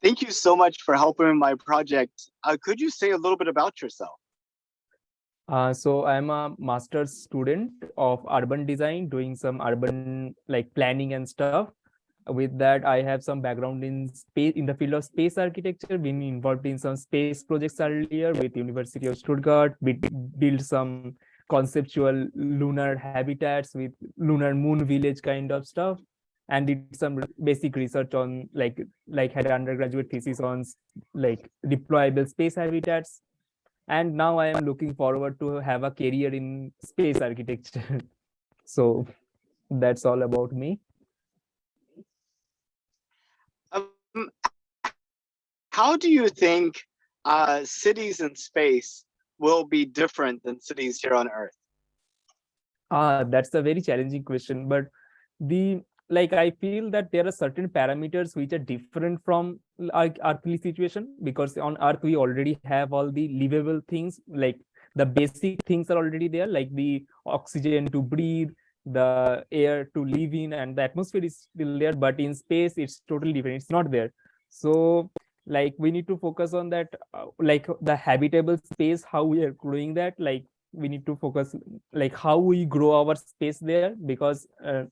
Thank you so much for helping in my project. Could you say a little bit about yourself? So I'm a master's student of urban design, doing some urban like planning and stuff. With that, I have some background in space, in the field of space architecture, been involved in some space projects earlier with University of Stuttgart. We built some conceptual lunar habitats with lunar moon village kind of stuff, and did some basic research on like had undergraduate thesis on like deployable space habitats. And now I am looking forward to have a career in space architecture. So that's all about me. How do you think cities in space will be different than cities here on Earth? That's a very challenging question, but the like I feel that there are certain parameters which are different from like earthly situation, because on Earth we already have all the livable things, like the basic things are already there, like the oxygen to breathe, the air to live in, and the atmosphere is still there. But in space it's totally different, it's not there. So like we need to focus on that, like the habitable space, how we are growing that. Like we need to focus like how we grow our space there, because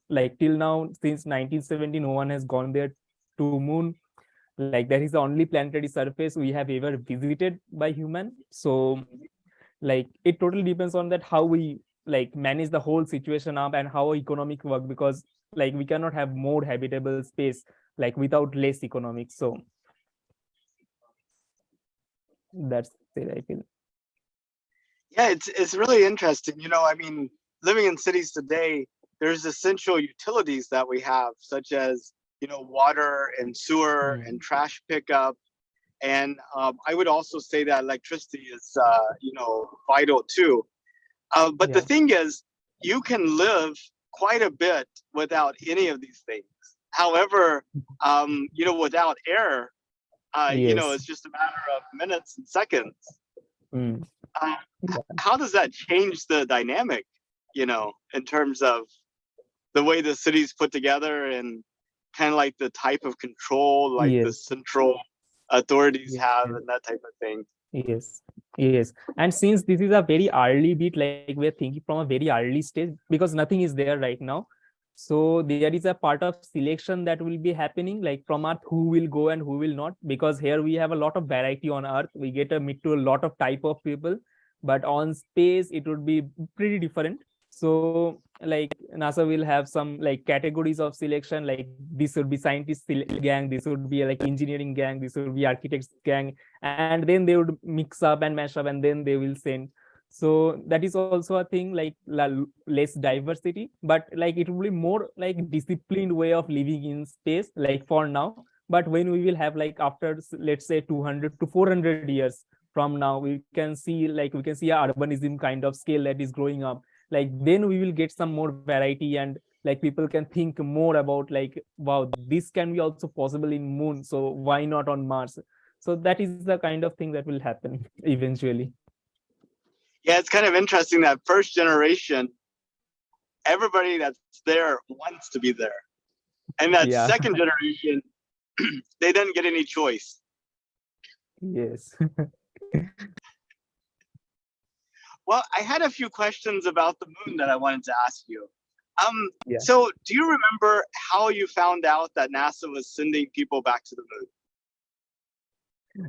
like till now since 1970 no one has gone there to moon. Like that is the only planetary surface we have ever visited by human. So like it totally depends on that how we like manage the whole situation up and how economic work, because like we cannot have more habitable space like without less economic. So that's it, I feel. Yeah, it's really interesting. I mean, living in cities today, there's essential utilities that we have, such as water and sewer and trash pickup, and I would also say that electricity is vital too. But the Yeah. thing is, you can live quite a bit without any of these things. However, without air, Yes. it's just a matter of minutes and seconds. Mm. Uh, Yeah. how does that change the dynamic, in terms of the way the city's put together and kind of like the type of control, like the Yes. central authorities Yes. have and that type of thing? Yes, yes. And since this is a very early bit, like we're thinking from a very early stage, because nothing is there right now. So there is a part of selection that will be happening, like from Earth, who will go and who will not, because here we have a lot of variety on Earth. We get to meet to a lot of type of people, but on space, it would be pretty different. So like NASA will have some like categories of selection, like this would be scientist gang, this would be like engineering gang, this would be architects gang, and then they would mix up and mash up and then they will send. So that is also a thing, like less diversity, but like it will be more like disciplined way of living in space like for now. But when we will have like after let's say 200 to 400 years from now, we can see like we can see a urbanism kind of scale that is growing up. Like then we will get some more variety, and like people can think more about like, wow, this can be also possible in moon, so why not on Mars? So that is the kind of thing that will happen eventually. Yeah, it's kind of interesting that first generation, everybody that's there wants to be there. And that Yeah. second generation, they didn't get any choice. Yes. Well, I had a few questions about the moon that I wanted to ask you. Yeah. So do you remember how you found out that NASA was sending people back to the moon?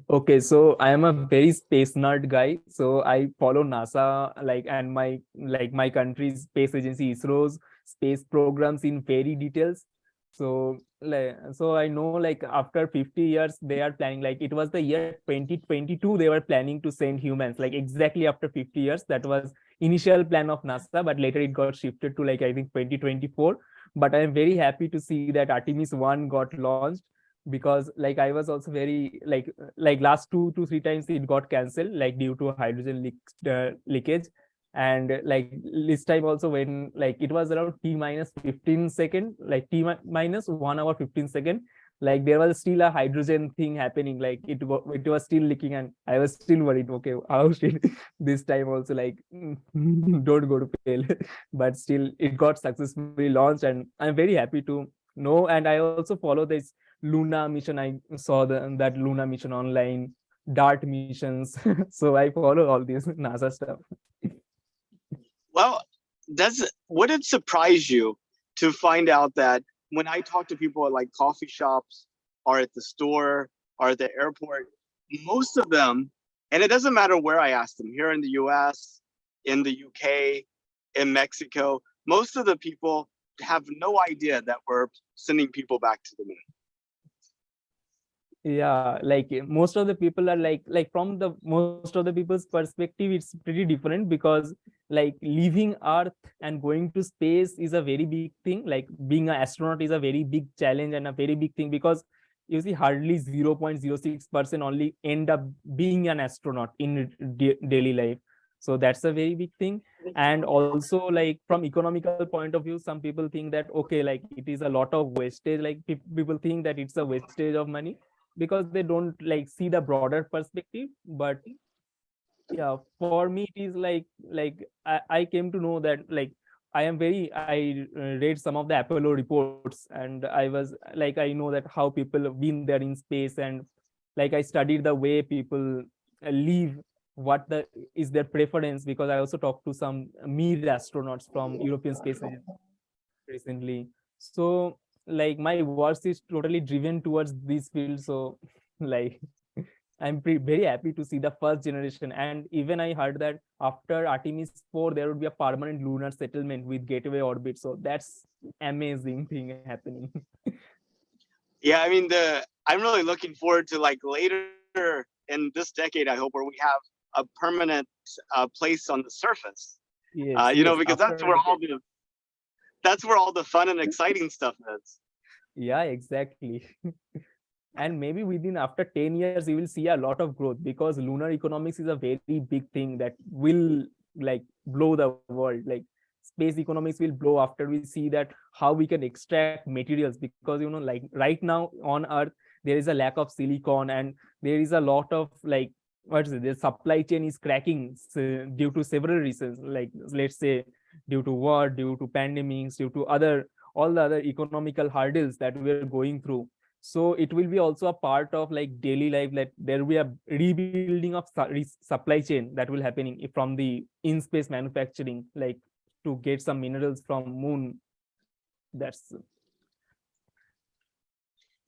Okay, so I am a very space nerd guy. So I follow NASA, like, and my country's space agency ISRO's space programs in very details. So like, so I know like after 50 years they are planning, like it was the year 2022 they were planning to send humans, like exactly after 50 years. That was initial plan of NASA, but later it got shifted to like I think 2024. But I am very happy to see that Artemis 1 got launched, because like I was also very like last 2 to 3 times it got cancelled like due to hydrogen leakage. And like this time also, when like it was around t minus 15 second, like minus 1 hour 15 second, like there was still a hydrogen thing happening, like it was still leaking, and I was still worried, okay, how should this time also like don't go to fail. But still it got successfully launched, and I'm very happy to No, and I also follow this Luna mission. I saw that Luna mission online, DART missions. So I follow all these NASA stuff. Well, would it surprise you to find out that when I talk to people at like coffee shops or at the store or at the airport, most of them, and it doesn't matter where I ask them, here in the US, in the UK, in Mexico, most of the people have no idea that we're sending people back to the moon. Yeah, like most of the people are like from the most of the people's perspective, it's pretty different, because like leaving Earth and going to space is a very big thing. Like being an astronaut is a very big challenge and a very big thing, because you see hardly 0.06% only end up being an astronaut in daily life. So that's a very big thing. And also, like from economical point of view, some people think that okay, like it is a lot of wastage, like people think that it's a wastage of money, because they don't like see the broader perspective. But yeah, for me it is I came to know that like I read some of the Apollo reports, and I was like, I know that how people have been there in space, and like I studied the way people live, what the is their preference, because I also talked to some mere astronauts from European Space Agency recently. So like my work is totally driven towards this field. So like I'm very happy to see the first generation. And even I heard that after Artemis 4, there would be a permanent lunar settlement with gateway orbit. So that's amazing thing happening. Yeah, I mean, I'm really looking forward to like later in this decade, I hope, where we have a permanent place on the surface. Yes, You know, yes. because that's where all the fun and exciting stuff is. Yeah, exactly. And maybe within after 10 years you will see a lot of growth, because lunar economics is a very big thing that will like blow the world. Like space economics will blow after we see that how we can extract materials, because you know, like right now on Earth there is a lack of silicon, and there is a lot of like what is it, the supply chain is cracking due to several reasons, like let's say due to war, due to pandemics, due to other all the other economical hurdles that we are going through. So it will be also a part of like daily life, that there will be a rebuilding of supply chain that will happening from the in space manufacturing, like to get some minerals from moon. That's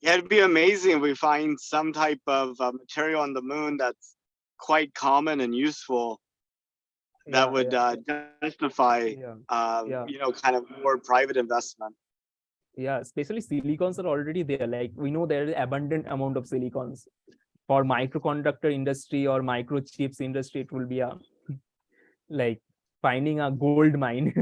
Yeah, it'd be amazing if we find some type of material on the moon that's quite common and useful that would yeah, justify, yeah, you know, kind of more private investment. yeah. Especially silicons are already there. Like we know there is abundant amount of silicons for microconductor industry or microchips industry. It will be a like finding a gold mine.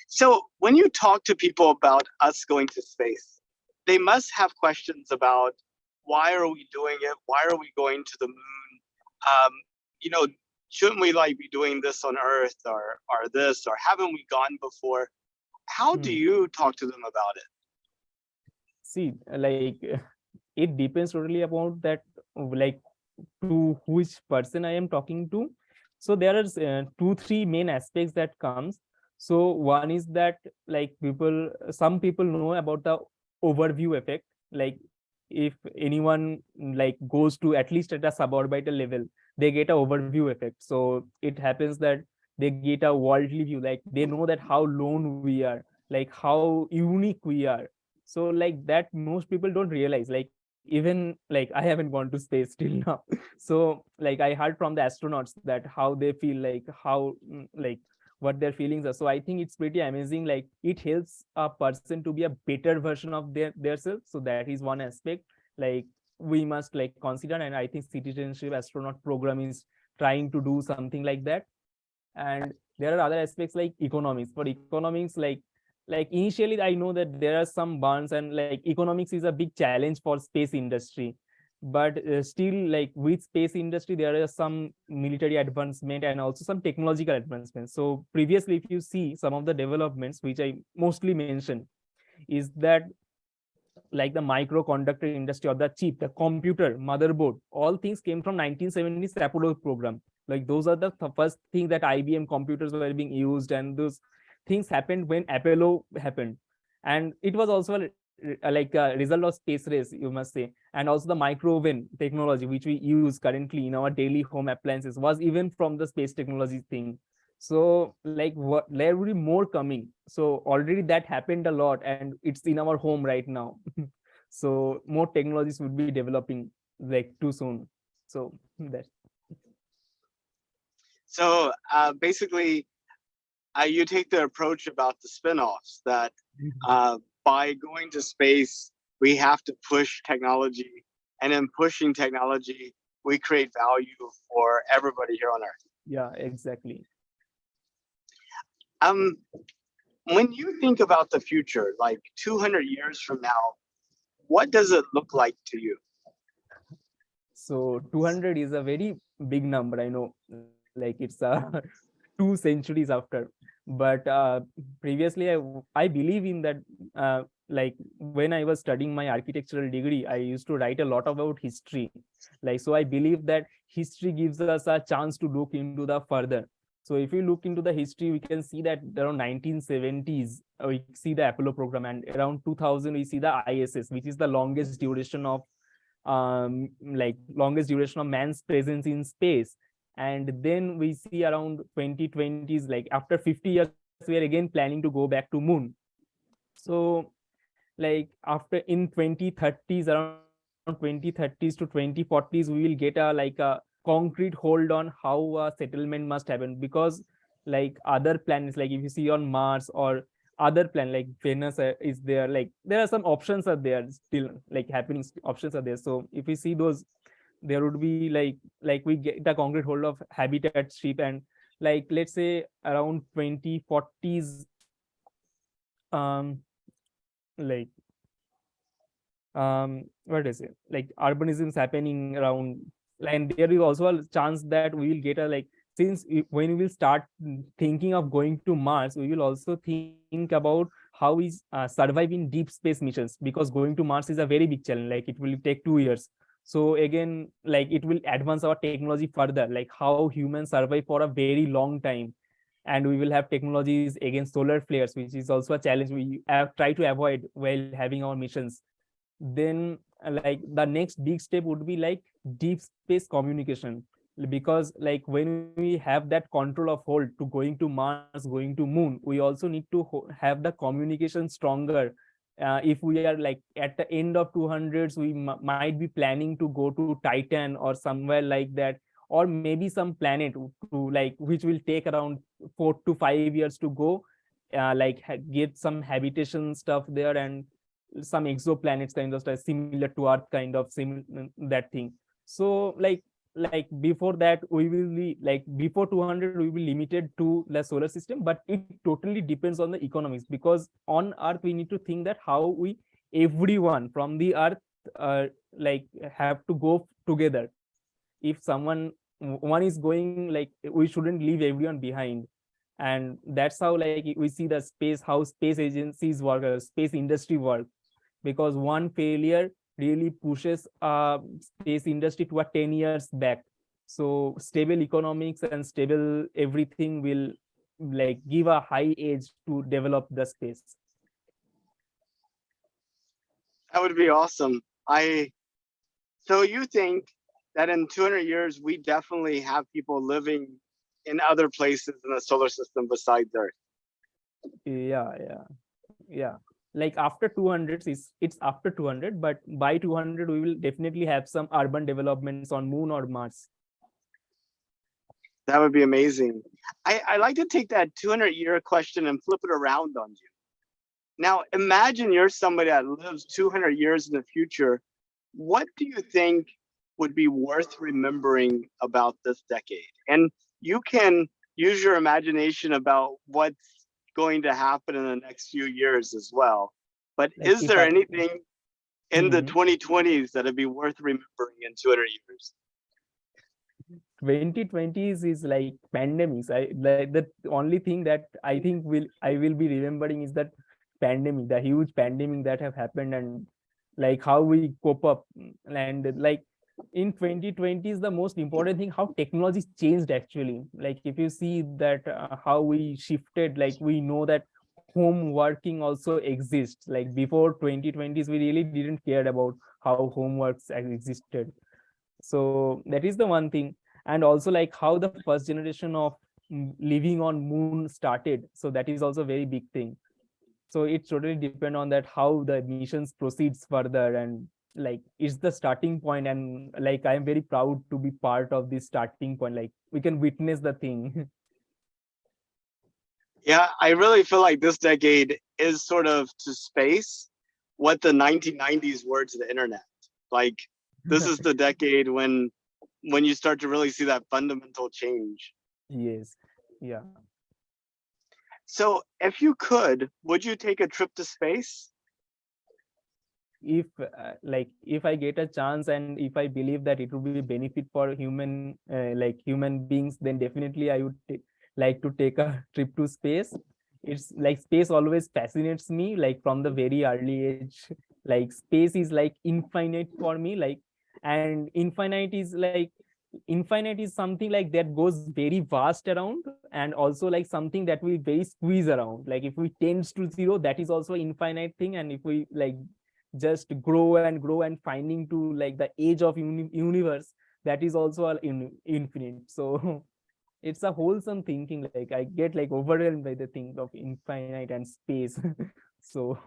So when you talk to people about us going to space, they must have questions about why are we doing it? Why are we going to the moon? You know, shouldn't we like be doing this on Earth or this, or haven't we gone before? How do you talk to them about it? See, like it depends totally about that, like to which person I am talking to. So there are two, three main aspects that comes. So one is that like some people know about the overview effect. Like if anyone like goes to at least at a suborbital level, they get a overview effect. So it happens that they get a worldly view, like they know that how lone we are, like how unique we are. So like that most people don't realize, like even like I haven't gone to space till now. So like I heard from the astronauts that how they feel, like how like what their feelings are. So I think it's pretty amazing, like it helps a person to be a better version of their self. So that is one aspect like we must like consider, and I think citizenship astronaut program is trying to do something like that. And there are other aspects like economics. For economics, like initially I know that there are some bonds, and like economics is a big challenge for space industry. But still, like with space industry there are some military advancement and also some technological advancements. So previously if you see some of the developments which I mostly mentioned, is that like the microconductor industry or the chip, the computer, motherboard, all things came from 1970s Apollo program. Like those are the first thing that IBM computers were being used, and those things happened when Apollo happened, and it was also like a result of space race, you must say. And also the micro oven technology which we use currently in our daily home appliances was even from the space technology thing. So like what, there will be more coming. So already that happened a lot, and it's in our home right now. So more technologies would be developing like too soon. So that. So basically, you take the approach about the spin-offs that by going to space, we have to push technology, and in pushing technology, we create value for everybody here on Earth. Yeah, exactly. Um, when you think about the future, like 200 years from now, what does it look like to you? So 200 is a very big number, I know, like it's 2 centuries after. But previously I believe in that. Like when I was studying my architectural degree, I used to write a lot about history. Like, so I believe that history gives us a chance to look into the further. So if you look into the history, we can see that around 1970s, we see the Apollo program, and around 2000, we see the ISS, which is the longest duration of longest duration of man's presence in space. And then we see around 2020s, like after 50 years, we are again planning to go back to moon. So like after in 2030s, around 2030s to 2040s, we will get a like a concrete hold on how a settlement must happen. Because like other planets, like if you see on Mars or other planet like Venus is there, like there are some options are there still, like happening options are there. So if we see those, there would be like we get the concrete hold of habitat ship. And like let's say around 2040s, um like what is it, like urbanism is happening around. And there is also a chance that we will get a like, since when we will start thinking of going to Mars, we will also think about how we survive in deep space missions, because going to Mars is a very big challenge, like it will take 2 years. So again, like it will advance our technology further, like how humans survive for a very long time. And we will have technologies against solar flares, which is also a challenge we have try to avoid while having our missions. Then like the next big step would be like deep space communication, because like when we have that control of hold to going to Mars, going to moon, we also need to have the communication stronger. If we are like at the end of 200s, we might be planning to go to Titan or somewhere like that, or maybe some planet to like which will take around 4 to 5 years to go, like get some habitation stuff there, and some exoplanets kind of stuff similar to Earth, kind of that thing. So like before that, we will be like before 200 we will be limited to the solar system. But it totally depends on the economics, because on Earth we need to think that how we everyone from the Earth like have to go together. If someone one is going, like we shouldn't leave everyone behind. And that's how like we see the space, how space agencies work, space industry work. Because one failure really pushes space industry to a 10 years back. So stable economics and stable everything will like give a high edge to develop the space. That would be awesome. So you think that in 200 years, we definitely have people living in other places in the solar system besides Earth? Yeah. Like after 200, it's after 200, but by 200 we will definitely have some urban developments on moon or Mars. That would be amazing. I like to take that 200-year question and flip it around on you. Now, imagine you're somebody that lives 200 years in the future. What do you think would be worth remembering about this decade? And you can use your imagination about what's going to happen in the next few years as well. But Like is if there I anything in the 2020s that would be worth remembering in 200 years? 2020s is like pandemics. I like the only thing that I think I will be remembering is that pandemic, the huge pandemic that have happened, and like how we cope up. And like in 2020 is the most important thing, how technology changed actually. Like if you see that how we shifted, like we know that home working also exists. Like before 2020s, we really didn't care about how homeworks existed. So that is the one thing. And also like how the first generation of living on moon started. So that is also a very big thing. So it totally depend on that how the missions proceeds further, and like it's the starting point, and like I am very proud to be part of this starting point. Like we can witness the thing. Yeah, I really feel like this decade is sort of to space what the 1990s were to the internet. Like this is the decade when you start to really see that fundamental change. Yes. Yeah. So if you could, would you take a trip to space? If like if I get a chance, and if I believe that it will be benefit for human beings, then definitely I would like to take a trip to space. It's like space always fascinates me, like from the very early age. Like space is like infinite for me, like, and infinite is something like that goes very vast around, and also like something that we very squeeze around. Like if we tends to zero, that is also infinite thing, and if we like just grow and finding to like the age of universe, that is also infinite. So it's a wholesome thinking. Like I get like overwhelmed by the thing of infinite and space. So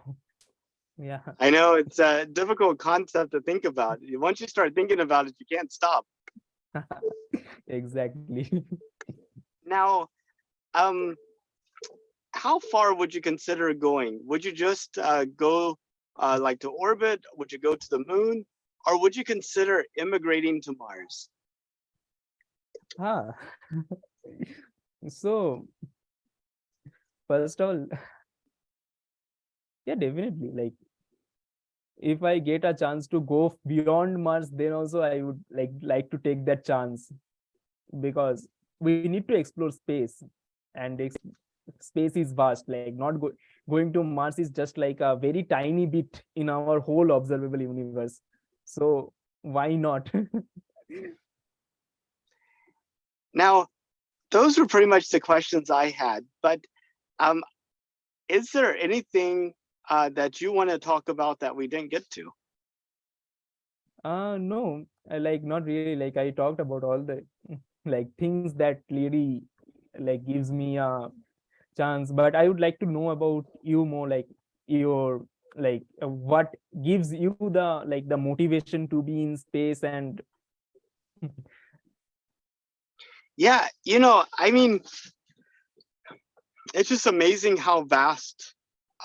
yeah. I know it's a difficult concept to think about. Once you start thinking about it, you can't stop. Exactly. Now, um, how far would you consider going? Would you just go like to orbit? Would you go to the moon? Or would you consider immigrating to Mars? Ah. So first of all, yeah, definitely, like if I get a chance to go beyond Mars, then also I would like to take that chance, because we need to explore space, and space is vast. Like not going to Mars is just like a very tiny bit in our whole observable universe. So why not? Now, those were pretty much the questions I had. But um, is there anything that you want to talk about that we didn't get to? No, like not really. Like I talked about all the like things that really like gives me a chance, but I would like to know about you more, like your what gives you the motivation to be in space. And Yeah, I mean, it's just amazing how vast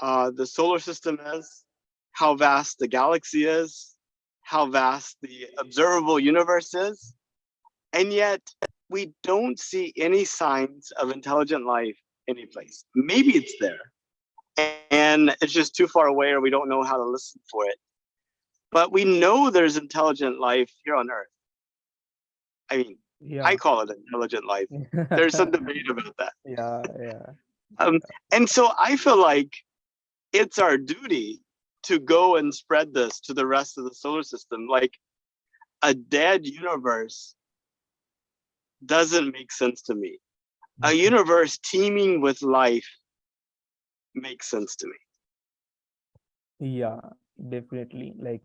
the solar system is, how vast the galaxy is, how vast the observable universe is. And yet, we don't see any signs of intelligent life anyplace. Maybe it's there, and it's just too far away, or we don't know how to listen for it. But we know there's intelligent life here on Earth. I mean, I yeah. call it intelligent life. There's some debate about that. Yeah. Um, and so I feel like it's our duty to go and spread this to the rest of the solar system. Like a dead universe doesn't make sense to me. A universe teeming with life makes sense to me. Yeah, definitely. Like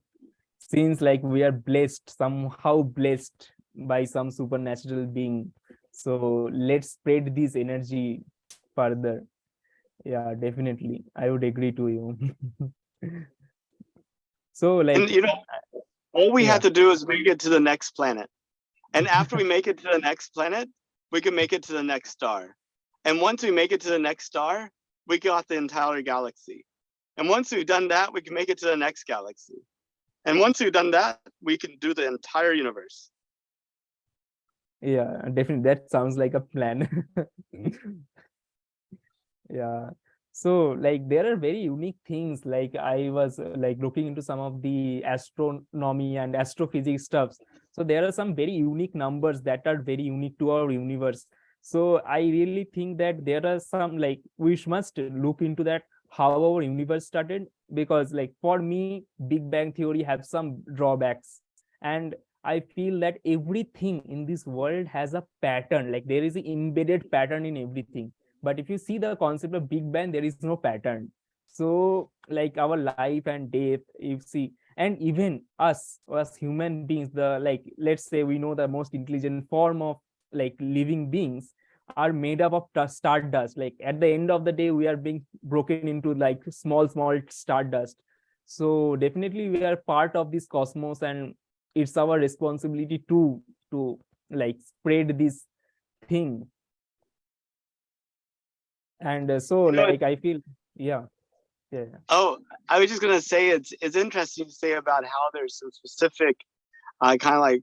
seems like we are blessed, somehow blessed by some supernatural being. So let's spread this energy further. Yeah, definitely. I would agree to you. So And like all we have yeah. to do is make it to the next planet. And after we make it to the next planet, we can make it to the next star. And once we make it to the next star, we got the entire galaxy. And once we've done that, we can make it to the next galaxy. And once we've done that, we can do the entire universe. Yeah, definitely. That sounds like a plan. Yeah. So like there are very unique things. Like I was like looking into some of the astronomy and astrophysics stuffs. So there are some very unique numbers that are very unique to our universe. So I really think that there are some like we must look into that how our universe started, because like for me, Big Bang theory have some drawbacks. And I feel that everything in this world has a pattern, like there is an embedded pattern in everything. But if you see the concept of Big Bang, there is no pattern. So like our life and death, you see, and even us human beings, the like, let's say we know the most intelligent form of like living beings are made up of stardust. Like at the end of the day, we are being broken into like small stardust. So definitely we are part of this cosmos, and it's our responsibility to like spread this thing. And so You know, like I feel, yeah, yeah. oh, I was just gonna say it's interesting to say about how there's some specific kind of like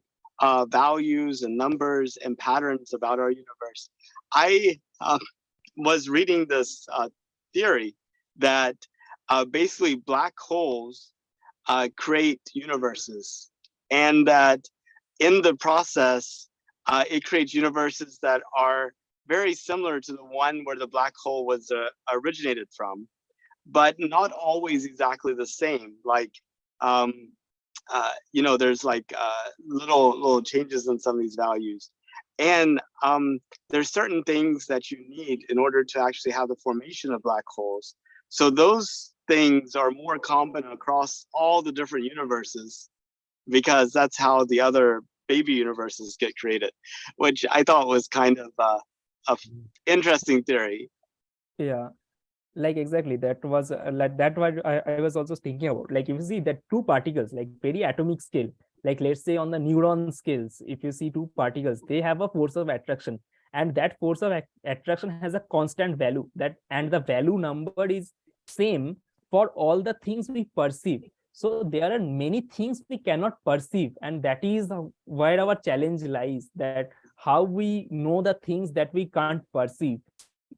values and numbers and patterns about our universe. I was reading this theory that basically black holes create universes, and that in the process, it creates universes that are very similar to the one where the black hole was originated from, but not always exactly the same. Like, um, there's like little changes in some of these values, and there's certain things that you need in order to actually have the formation of black holes. So those things are more common across all the different universes, because that's how the other baby universes get created, which I thought was kind of a interesting theory. Yeah, like exactly, that was like that what I was also thinking about. Like if you see that two particles like very atomic scale, like let's say on the neuron scales, if you see two particles, they have a force of attraction, and that force of attraction has a constant value, that and the value number is same for all the things we perceive. So there are many things we cannot perceive, and that is where our challenge lies, that how we know the things that we can't perceive.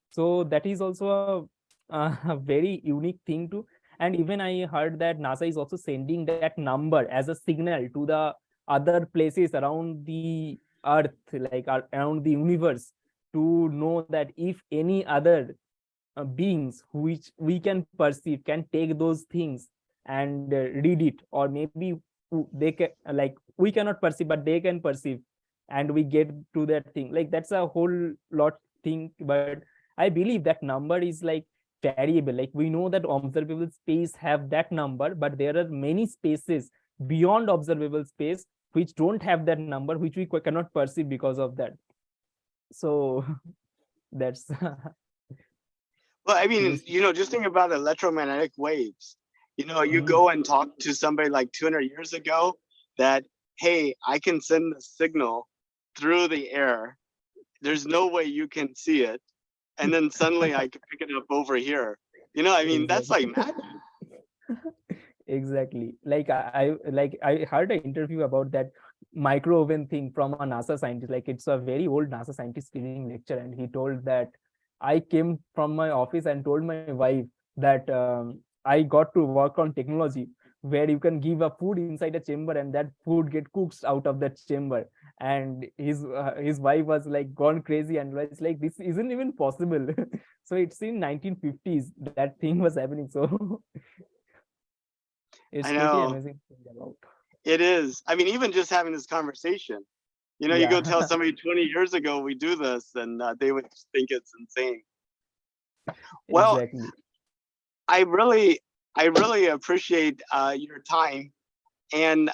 So that is also a very unique thing too. And even I heard that NASA is also sending that number as a signal to the other places around the earth, like around the universe, to know that if any other beings which we can perceive can take those things and read it, or maybe they can, like we cannot perceive but they can perceive, and we get to that thing, like that's a whole lot thing. But I believe that number is like variable. Like we know that observable space have that number, but there are many spaces beyond observable space which don't have that number, which we cannot perceive because of that. So that's Well, I mean, yes. just think about electromagnetic waves. You Mhm. go and talk to somebody like 200 years ago that, hey, I can send a signal through the air. There's no way you can see it. And then suddenly I can pick it up over here. I mean, that's Exactly. like magic. Exactly. Like I heard an interview about that micro oven thing from a NASA scientist. Like it's a very old NASA scientist giving lecture, and he told that I came from my office and told my wife that I got to work on technology where you can give a food inside a chamber and that food get cooked out of that chamber. And his wife was like gone crazy and was like, this isn't even possible. So it's in 1950s that thing was happening. So it's I pretty know. amazing to think about. It is. I mean, even just having this conversation, you go Yeah, tell somebody 20 years ago we do this, and they would just think it's insane. Well, exactly. I really, I really appreciate your time, and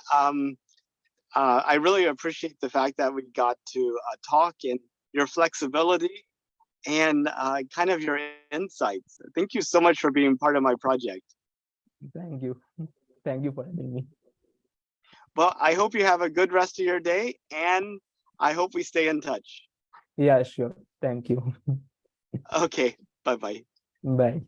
I really appreciate the fact that we got to talk, and your flexibility, and kind of your insights. Thank you so much for being part of my project. Thank you. Thank you for having me. Well, I hope you have a good rest of your day, and I hope we stay in touch. Yeah, sure. Thank you. Okay, bye bye. Bye.